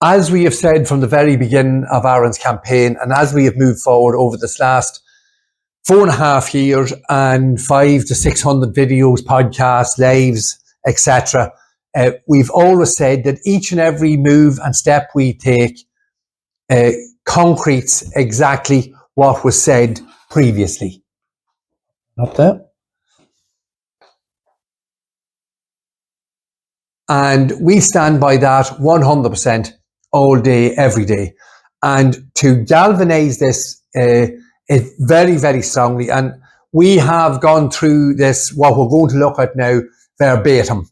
As we have said from the very beginning of Aaron's campaign, and as we have moved forward over this last 4.5 years and 500 to 600 videos, podcasts, lives, etc., we've always said that each and every move and step we take concretes exactly what was said previously. Up there. And we stand by that 100% all day, every day. And to galvanize this very, very strongly, and we have gone through this, what we're going to look at now, verbatim.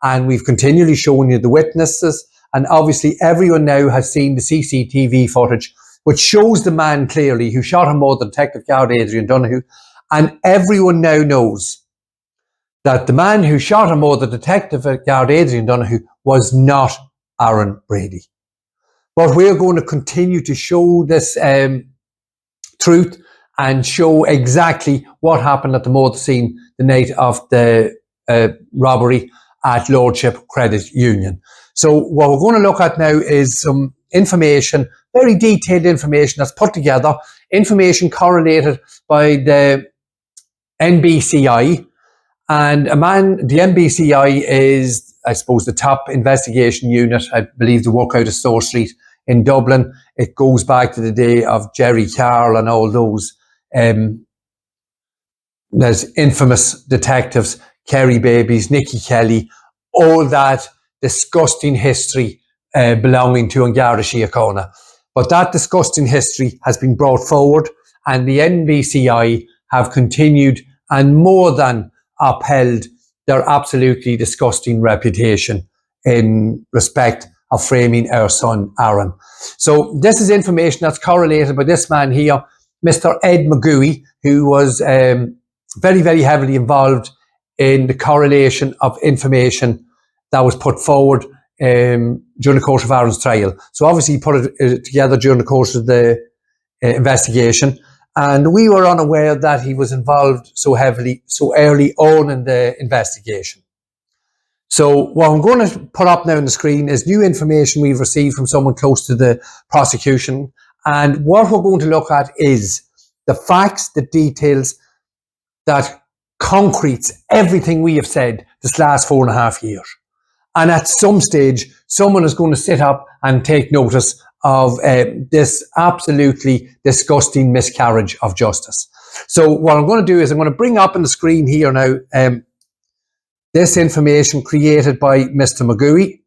And we've continually shown you the witnesses, and obviously everyone now has seen the CCTV footage, which shows the man clearly who shot and murdered Detective Garda Adrian Donoghue. And everyone now knows that the man who shot and murdered Detective Garda Adrian Donoghue was not Aaron Brady. But we're going to continue to show this truth and show exactly what happened at the murder scene the night of the robbery at Lordship Credit Union. So what we're going to look at now is some information, very detailed information that's put together, information correlated by the NCBI. And the NCBI is, I suppose, the top investigation unit. I believe they work out of Store Street in Dublin. It goes back to the day of Jerry Carl and all those there's infamous detectives, Kerry Babies, Nicky Kelly, all that disgusting history belonging to An Garda Síochána. But that disgusting history has been brought forward, and the NCBI have continued and more than upheld their absolutely disgusting reputation in respect of framing our son Aaron. So this is information that's correlated by this man here, Mr. Ed McGooey, who was very, very heavily involved in the correlation of information that was put forward during the course of Aaron's trial. So obviously he put it together during the course of the investigation. And we were unaware that he was involved so heavily, so early on in the investigation. So what I'm going to put up now on the screen is new information we've received from someone close to the prosecution. And what we're going to look at is the facts, the details that concretes everything we have said this last 4.5 years. And at some stage, someone is going to sit up and take notice of this absolutely disgusting miscarriage of justice. So what I'm going to do is I'm going to bring up on the screen here now this information created by Mr. McGooey.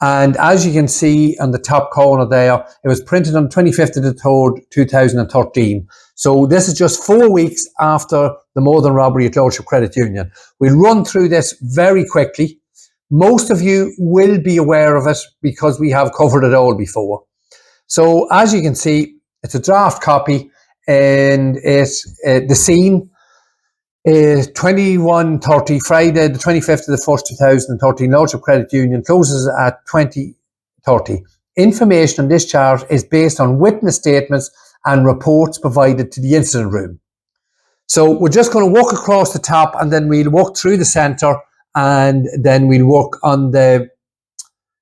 And as you can see on the top corner there, it was printed on 25th of the 3rd, 2013. So this is just 4 weeks after the murder robbery at Lordship Credit Union. We'll run through this very quickly. Most of you will be aware of it because we have covered it all before. So as you can see, it's a draft copy, and it's the scene is 21:30, Friday the 25th of the 1st, 2013. Lordship Credit Union closes at 20:30. Information on this chart is based on witness statements and reports provided to the incident room. So we're just going to walk across the top, and then we'll walk through the centre, and then we'll work on the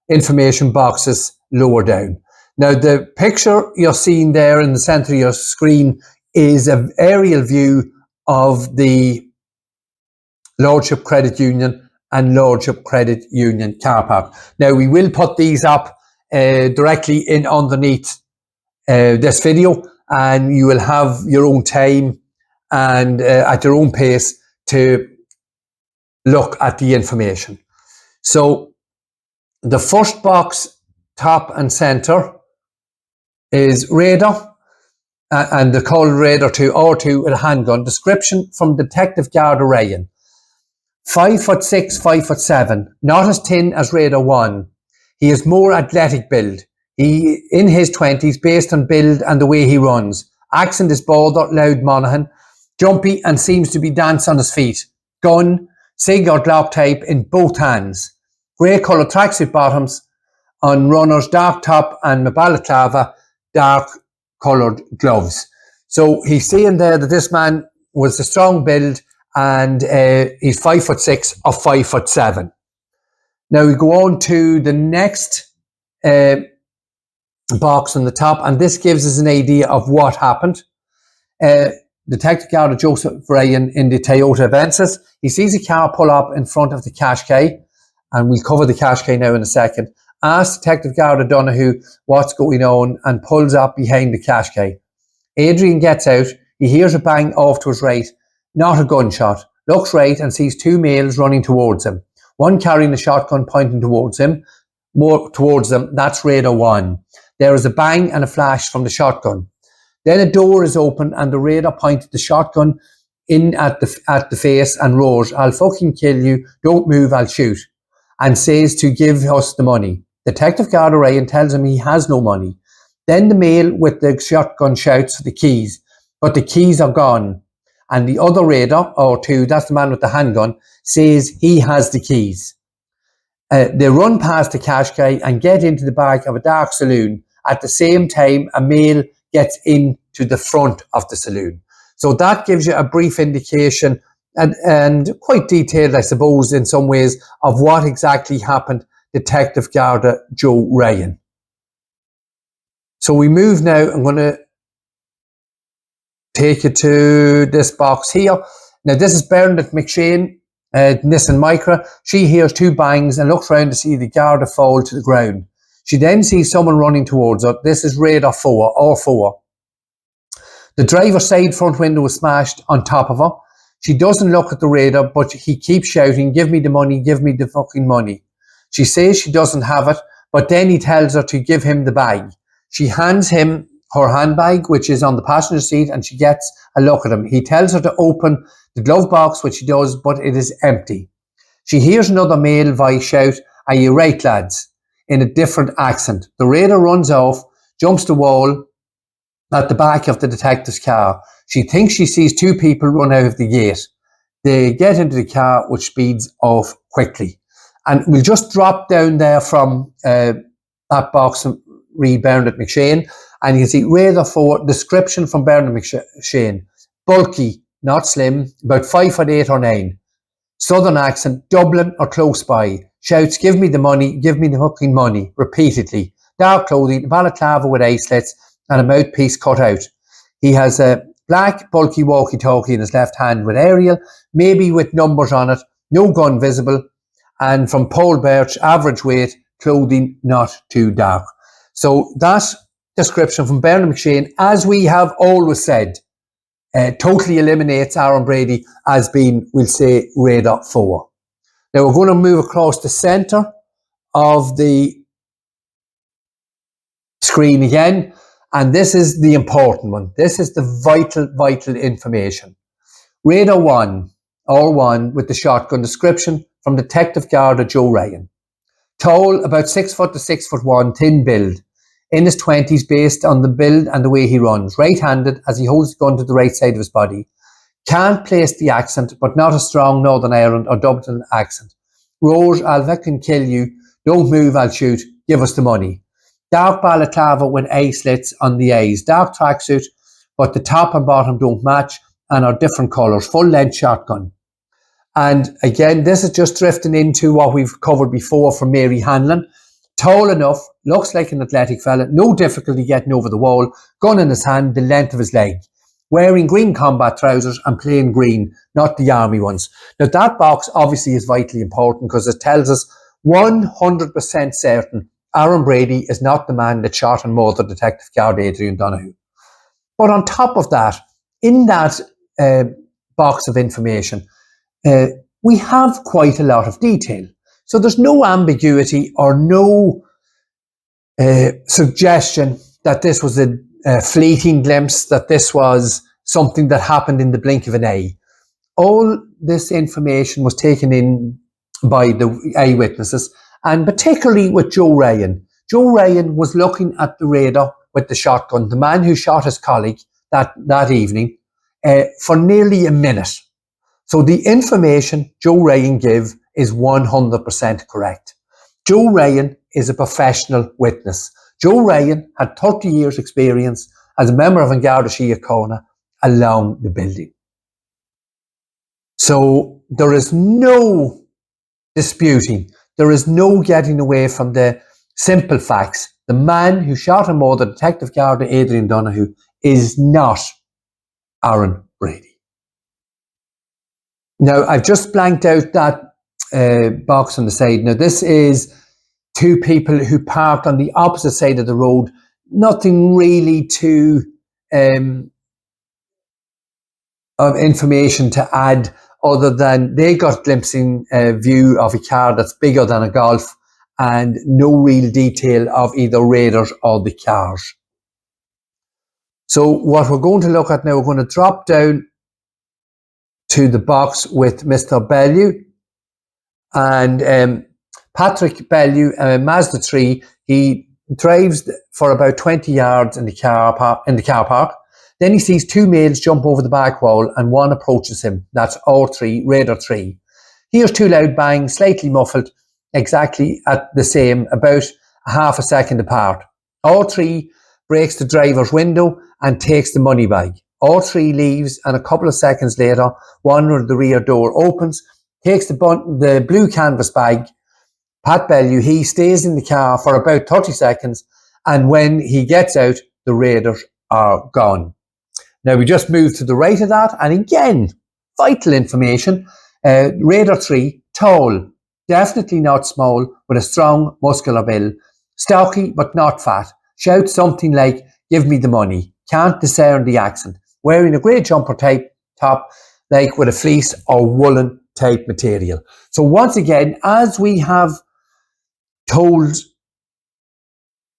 information boxes lower down. Now, the picture you're seeing there in the centre of your screen is an aerial view of the Lordship Credit Union and Lordship Credit Union car park. Now, we will put these up directly in underneath this video, and you will have your own time and at your own pace to look at the information. So the first box, top and centre, is radar, and they're called radar 2, R2 with a handgun. Description from Detective Garda Ryan. 5'6", 5'7", not as thin as radar 1. He is more athletic build. He in his 20s based on build and the way he runs. Accent is border, loud Monaghan. Jumpy and seems to be dance on his feet. Gun, SIG or Glock type in both hands. Grey colour tracksuit bottoms on runners, dark top and balaclava, dark coloured gloves. So he's saying there that this man was a strong build, and he's 5'6" or 5'7". Now we go on to the next box on the top, and this gives us an idea of what happened. Detective Garda Joseph Ryan in the Toyota Avensis, he sees a car pull up in front of the Qashqai, and we'll cover the Qashqai now in a second. Asks Detective Garda Donoghue what's going on and pulls up behind the Qashqai. Adrian gets out, he hears a bang off to his right, not a gunshot, looks right and sees two males running towards him. One carrying a shotgun pointing towards him, more towards them, that's Radar 1. There is a bang and a flash from the shotgun. Then a door is open and the Radar pointed the shotgun in at the face and roars, "I'll fucking kill you, don't move, I'll shoot," and says to give us the money. Detective Garda Ryan tells him he has no money. Then the male with the shotgun shouts for the keys, but the keys are gone. And the other Radar, or 2, that's the man with the handgun, says he has the keys. They run past the Qashqai and get into the back of a dark saloon. At the same time, a male gets into the front of the saloon. So that gives you a brief indication and quite detailed, I suppose, in some ways, of what exactly happened Detective Garda Joe Ryan. So we move now. I'm going to take you to this box here. Now this is Bernadette McShane, Nissan Micra. She hears two bangs and looks round to see the Garda fall to the ground. She then sees someone running towards her. This is Radar 4, or 4. The driver's side front window is smashed on top of her. She doesn't look at the Radar, but he keeps shouting, "Give me the money, give me the fucking money." She says she doesn't have it, but then he tells her to give him the bag. She hands him her handbag, which is on the passenger seat, and she gets a look at him. He tells her to open the glove box, which she does, but it is empty. She hears another male voice shout, "Are you right, lads?" in a different accent. The Radar runs off, jumps the wall at the back of the detective's car. She thinks she sees two people run out of the gate. They get into the car, which speeds off quickly. And we'll just drop down there from that box and read Bernadette McShane. And you can see Radar 4, description from Bernadette McShane. Bulky, not slim, about 5'8" or 9. Southern accent, Dublin or close by. Shouts, "Give me the money, give me the fucking money," repeatedly. Dark clothing, a balaclava with eye slits and a mouthpiece cut out. He has a black, bulky walkie-talkie in his left hand with aerial, maybe with numbers on it, no gun visible, and from Paul Birch, average weight, clothing not too dark. So that description from Bernadette McShane, as we have always said, totally eliminates Aaron Brady as being, we'll say, Radar 4. Now we're going to move across the centre of the screen again, and this is the important one. This is the vital information. Radar 1, or 1, with the shotgun, description from Detective Garda Joe Ryan. Tall, about 6 foot to 6'1", thin build. In his 20s, based on the build and the way he runs. Right-handed, as he holds the gun to the right side of his body. Can't place the accent, but not a strong Northern Ireland or Dublin accent. Roars, "I'll fucking kill you, don't move, I'll shoot, give us the money." Dark balaclava with eye slits on the eyes. Dark tracksuit, but the top and bottom don't match and are different colours. Full-length shotgun. And again, this is just drifting into what we've covered before from Mary Hanlon. Tall enough, looks like an athletic fella, no difficulty getting over the wall, gun in his hand, the length of his leg. Wearing green combat trousers and plain green, not the army ones. Now that box obviously is vitally important because it tells us 100% certain Aaron Brady is not the man that shot and murdered Detective Garda Adrian Donoghue. But on top of that, in that box of information, we have quite a lot of detail. So there's no ambiguity or no suggestion that this was a fleeting glimpse, that this was something that happened in the blink of an eye. All this information was taken in by the eyewitnesses, and particularly with Joe Ryan. Joe Ryan was looking at the Radar with the shotgun, the man who shot his colleague that evening, for nearly a minute. So the information Joe Ryan gave is 100% correct. Joe Ryan is a professional witness. Joe Ryan had 30 years experience as a member of Garda Síochána along the building. So there is no disputing, there is no getting away from the simple facts. The man who shot and murdered Detective Garda Adrian Donoghue is not Aaron Brady. Now, I've just blanked out that box on the side. Now, this is two people who parked on the opposite side of the road. Nothing really to of information to add other than they got glimpsing view of a car that's bigger than a Golf and no real detail of either radars or the cars. So what we're going to look at now, we're going to drop down to the box with Mr. Bellew and Patrick Bellew, Mazda 3. He drives for about 20 yards in the car park. Then he sees two males jump over the back wall and one approaches him. That's R3, Radar 3. Hears two loud bangs, slightly muffled, exactly at the same, about a half a second apart. R3 breaks the driver's window and takes the money bag. R3 leaves and a couple of seconds later, one of the rear door opens, takes the blue canvas bag. Pat Bellew, he stays in the car for about 30 seconds and when he gets out, the radars are gone. Now we just move to the right of that and again, vital information. Radar 3, tall, definitely not small, with a strong muscular build, stocky but not fat, shouts something like, "Give me the money," can't discern the accent, wearing a grey jumper type top, like with a fleece or woolen type material. So once again, as we have told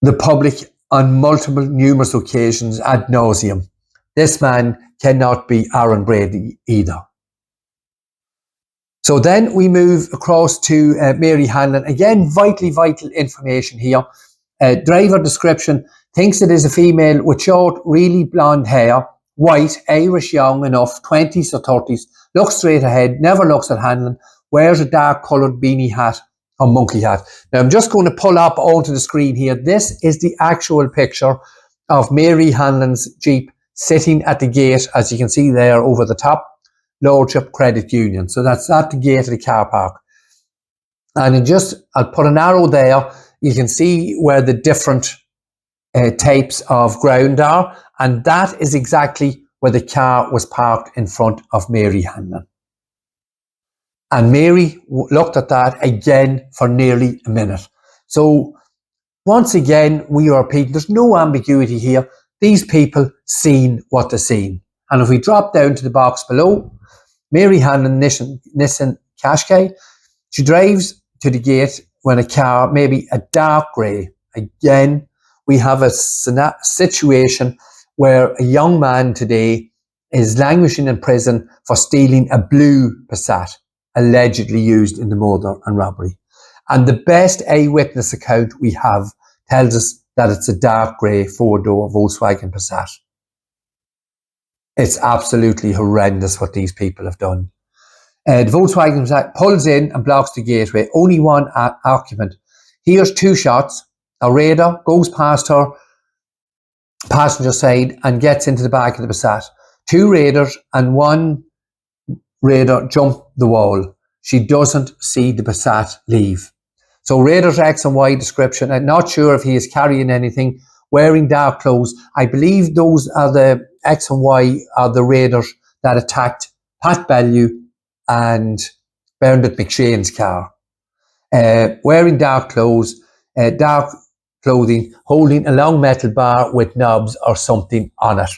the public on numerous occasions ad nauseum, this man cannot be Aaron Brady either. So then we move across to Mary Hanlon. Again, vital information here. Driver description, thinks it is a female with short, really blonde hair, white, Irish young enough, 20s or 30s, looks straight ahead, never looks at Hanlon, wears a dark coloured beanie hat or monkey hat. Now I'm just going to pull up onto the screen here. This is the actual picture of Mary Hanlon's Jeep sitting at the gate, as you can see there over the top, Lordship Credit Union. So that's at the gate of the car park. And I'll put an arrow there. You can see where the different types of ground are. And that is exactly where the car was parked in front of Mary Hanlon. And Mary looked at that again for nearly a minute. So once again, we are repeating, there's no ambiguity here. These people seen what they're seen. And if we drop down to the box below, Mary Hanlon, Nissan Qashqai, she drives to the gate when a car, maybe a dark grey. Again, we have a situation where a young man today is languishing in prison for stealing a blue Passat, allegedly used in the murder and robbery. And the best eyewitness account we have tells us that it's a dark grey four-door Volkswagen Passat. It's absolutely horrendous what these people have done. The Volkswagen Passat pulls in and blocks the gateway. Only one occupant. Hears two shots. A radar goes past her passenger side and gets into the back of the Passat. Two radars and one radar jump the wall. She doesn't see the Passat leave. So Radar's X and Y description, I'm not sure if he is carrying anything, wearing dark clothes. I believe those are the X and Y are the Raiders that attacked Pat Bellew and Bernadette McShane's car. Wearing dark clothes, dark clothing, holding a long metal bar with knobs or something on it.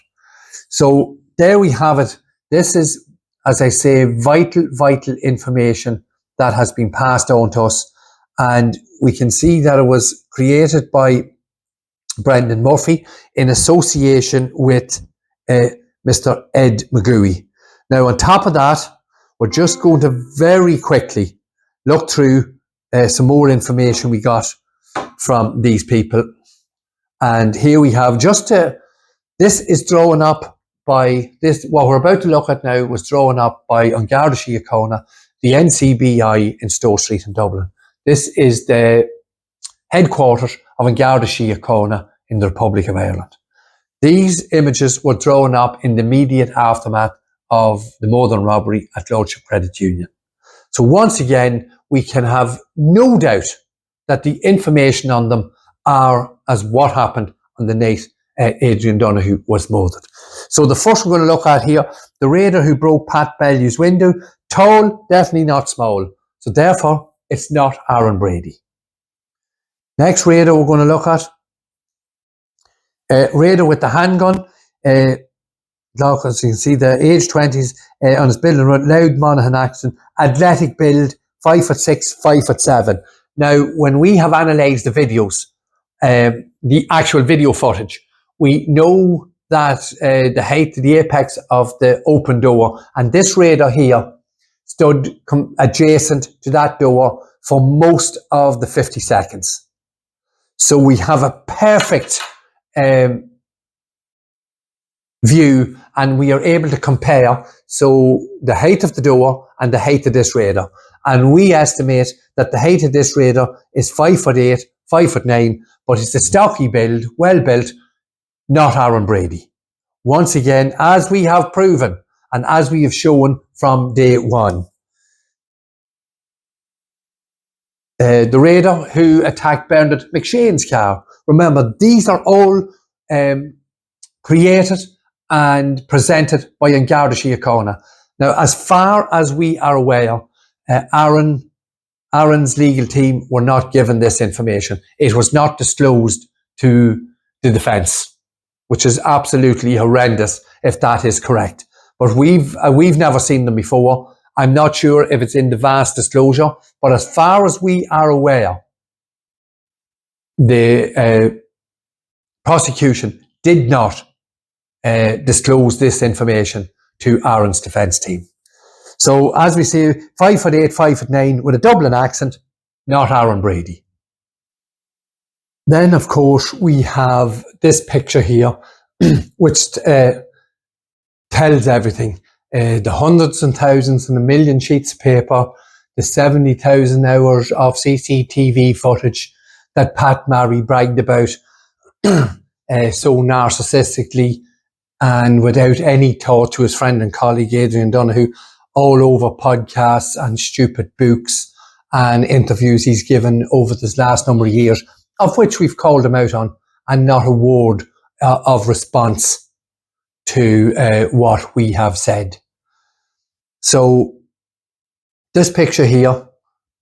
So there we have it. This is, as I say, vital information that has been passed on to us. And we can see that it was created by Brendan Murphy in association with Mr. Ed McGooey. Now, on top of that, we're just going to very quickly look through some more information we got from these people. And here we have this is drawn up by this, what we're about to look at now was drawn up by Garda Síochána, the NCBI in Stowe Street in Dublin. This is the headquarters of Garda Síochána in the Republic of Ireland. These images were drawn up in the immediate aftermath of the murder and robbery at Lordship Credit Union. So once again, we can have no doubt that the information on them are as what happened on the night Adrian Donoghue was murdered. So the first we're going to look at here, the raider who broke Pat Bellew's window, tall, definitely not small. So therefore, it's not Aaron Brady. Next raider we're going to look at, raider with the handgun. Look, as you can see, the age 20s on his building run, loud Monaghan accent, athletic build, 5'6", 5'7". Now, when we have analysed the videos, the actual video footage, we know that the height, the apex of the open door, and this raider here stood adjacent to that door for most of the 50 seconds. So we have a perfect view, and we are able to compare so the height of the door and the height of this raider. And we estimate that the height of this raider is 5'8", 5'9", but it's a stocky build, well built, not Aaron Brady. Once again, as we have proven and as we have shown from day one. The raider who attacked Bernadette McShane's car. Remember, these are all created and presented by Garda Síochána. Now, as far as we are aware, Aaron's legal team were not given this information. It was not disclosed to the defence, which is absolutely horrendous if that is correct. But we've never seen them before. I'm not sure if it's in the vast disclosure, but as far as we are aware, the prosecution did not disclose this information to Aaron's defence team. So as we see, 5'8", 5'9", with a Dublin accent, not Aaron Brady. Then, of course, we have this picture here, which tells everything. The hundreds and thousands and a million sheets of paper, the 70,000 hours of CCTV footage that Pat Murray bragged about so narcissistically and without any thought to his friend and colleague Adrian Donoghue, all over podcasts and stupid books and interviews he's given over this last number of years, of which we've called him out on, and not a word of response to what we have said. So this picture here,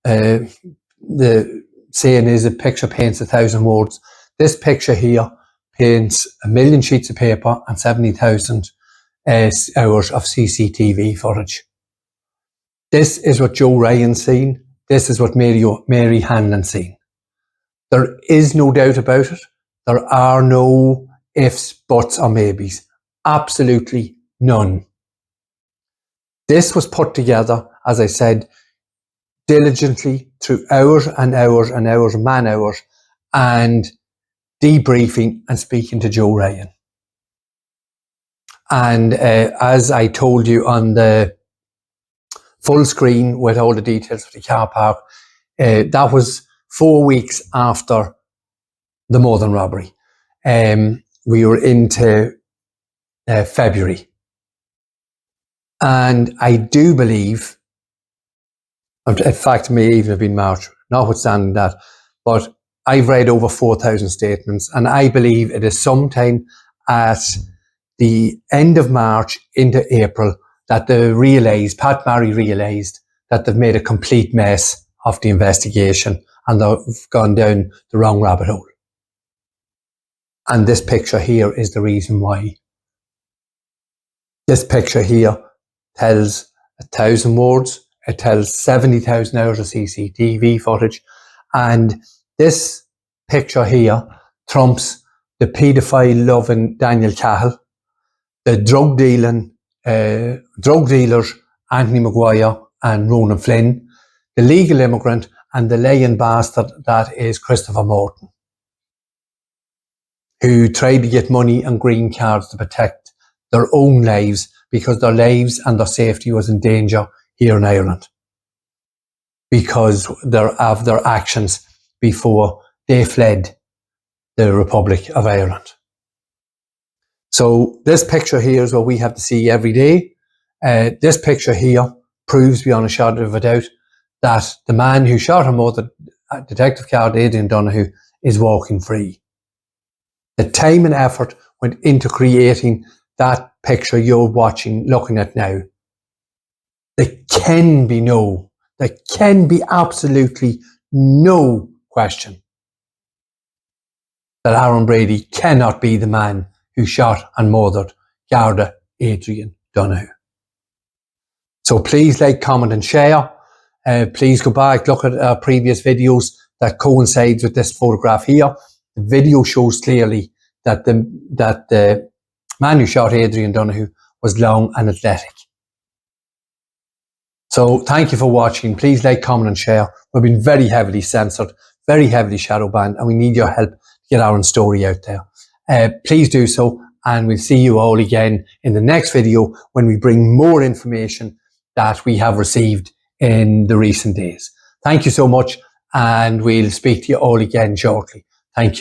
the saying is a picture paints 1,000 words. This picture here paints 1 million sheets of paper and 70,000 hours of CCTV footage. This is what Joe Ryan's seen. This is what Mary Hanlon's seen. There is no doubt about it. There are no ifs, buts or maybes. Absolutely none. This was put together, as I said, diligently through hours and hours and hours, man hours, and debriefing and speaking to Joe Ryan. And as I told you on the full screen with all the details of the car park, that was 4 weeks after the Northern robbery. We were into February. And I do believe, in fact, it may even have been March, notwithstanding that, but I've read over 4,000 statements, and I believe it is sometime at the end of March into April that Pat Murray realised that they've made a complete mess of the investigation and they've gone down the wrong rabbit hole. And this picture here is the reason why. This picture here tells 1,000 words. It tells 70,000 hours of CCTV footage. And this picture here trumps the paedophile loving Daniel Cahill, the drug dealers Anthony Maguire and Ronan Flynn, the legal immigrant and the laying bastard that is Christopher Morton, who tried to get money and green cards to protect their own lives because their lives and their safety was in danger here in Ireland because of their actions before they fled the Republic of Ireland. So this picture here is what we have to see every day. This picture here proves beyond a shadow of a doubt that the man who shot and murdered Detective Card Adrian Donoghue is walking free. The time and effort went into creating that picture you're looking at now. There can be absolutely no question that Aaron Brady cannot be the man who shot and murdered Garda Adrian Donoghue. So please like, comment and share. Please go back, look at our previous videos that coincides with this photograph here. The video shows clearly that the man who shot Adrian Donoghue was long and athletic. So thank you for watching. Please like, comment and share. We've been very heavily censored, very heavily shadow banned, and we need your help to get our story out there. Please do so, and we'll see you all again in the next video when we bring more information that we have received in the recent days. Thank you so much, and we'll speak to you all again shortly. Thank you.